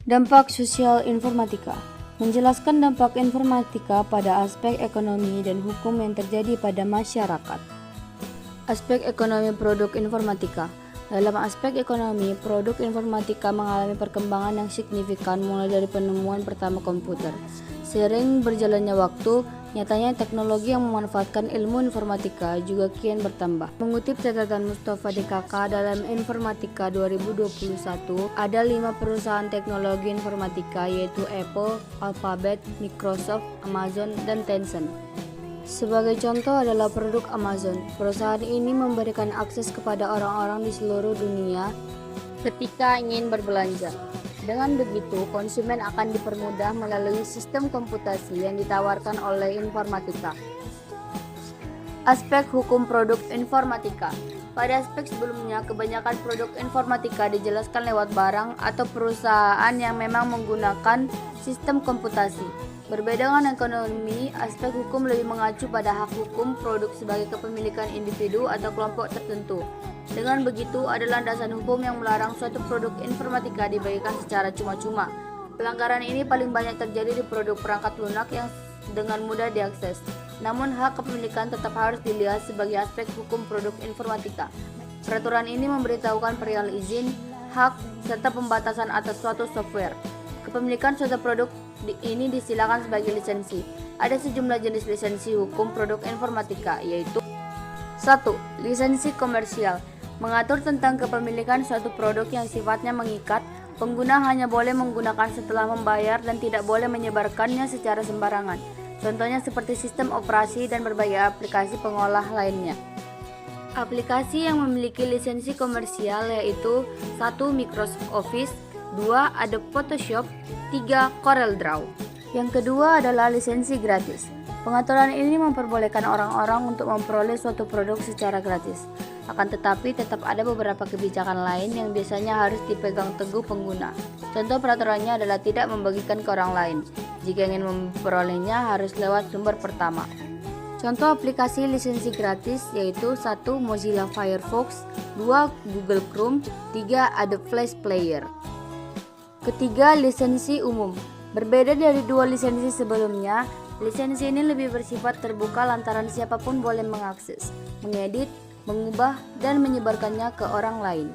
Dampak sosial informatika menjelaskan dampak informatika pada aspek ekonomi dan hukum yang terjadi pada masyarakat. Aspek ekonomi produk informatika. Dalam aspek ekonomi, produk informatika mengalami perkembangan yang signifikan mulai dari penemuan pertama komputer. Seiring berjalannya waktu, nyatanya teknologi yang memanfaatkan ilmu informatika juga kian bertambah. Mengutip catatan Mustafa DKK dalam Informatika 2021, ada 5 perusahaan teknologi informatika yaitu Apple, Alphabet, Microsoft, Amazon, dan Tencent. Sebagai contoh adalah produk Amazon. Perusahaan ini memberikan akses kepada orang-orang di seluruh dunia ketika ingin berbelanja. Dengan begitu, konsumen akan dipermudah melalui sistem komputasi yang ditawarkan oleh informatika. Aspek hukum produk informatika. Pada aspek sebelumnya, kebanyakan produk informatika dijelaskan lewat barang atau perusahaan yang memang menggunakan sistem komputasi. Berbeda dengan ekonomi, aspek hukum lebih mengacu pada hak hukum produk sebagai kepemilikan individu atau kelompok tertentu. Dengan begitu, ada landasan hukum yang melarang suatu produk informatika dibagikan secara cuma-cuma. Pelanggaran ini paling banyak terjadi di produk perangkat lunak yang dengan mudah diakses. Namun, hak kepemilikan tetap harus dilihat sebagai aspek hukum produk informatika. Peraturan ini memberitahukan perihal izin, hak, serta pembatasan atas suatu software. Kepemilikan suatu produk ini disilakan sebagai lisensi. Ada sejumlah jenis lisensi hukum produk informatika, yaitu 1. Lisensi komersial mengatur tentang kepemilikan suatu produk yang sifatnya mengikat. Pengguna hanya boleh menggunakan setelah membayar dan tidak boleh menyebarkannya secara sembarangan. Contohnya seperti sistem operasi dan berbagai aplikasi pengolah lainnya. Aplikasi yang memiliki lisensi komersial yaitu 1. Microsoft Office, 2. Adobe Photoshop, 3. CorelDRAW. Yang kedua adalah lisensi gratis. Pengaturan ini memperbolehkan orang-orang untuk memperoleh suatu produk secara gratis. Akan tetapi tetap ada beberapa kebijakan lain yang biasanya harus dipegang teguh pengguna. Contoh peraturannya adalah tidak membagikan ke orang lain. Jika ingin memperolehnya harus lewat sumber pertama. Contoh aplikasi lisensi gratis yaitu 1. Mozilla Firefox, 2. Google Chrome, 3. Adobe Flash Player. Ketiga, lisensi umum. Berbeda dari 2 lisensi sebelumnya, lisensi ini lebih bersifat terbuka lantaran siapapun boleh mengakses, mengedit, mengubah, dan menyebarkannya ke orang lain.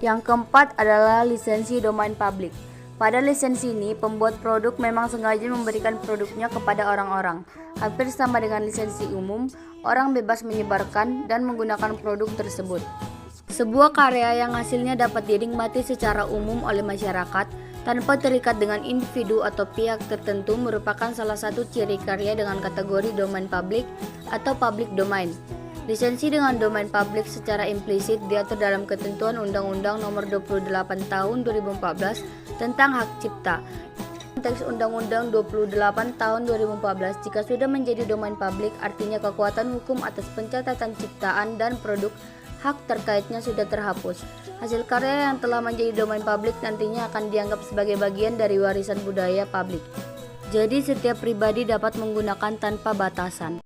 Yang keempat adalah lisensi domain publik. Pada lisensi ini, pembuat produk memang sengaja memberikan produknya kepada orang-orang. Hampir sama dengan lisensi umum, orang bebas menyebarkan dan menggunakan produk tersebut. Sebuah karya yang hasilnya dapat dinikmati secara umum oleh masyarakat tanpa terikat dengan individu atau pihak tertentu merupakan salah satu ciri karya dengan kategori domain publik atau public domain. Lisensi dengan domain publik secara implisit diatur dalam ketentuan Undang-Undang Nomor 28 Tahun 2014 tentang Hak Cipta. Teks Undang-Undang 28 Tahun 2014 jika sudah menjadi domain publik artinya kekuatan hukum atas pencatatan ciptaan dan produk hak terkaitnya sudah terhapus. Hasil karya yang telah menjadi domain publik nantinya akan dianggap sebagai bagian dari warisan budaya publik. Jadi setiap pribadi dapat menggunakan tanpa batasan.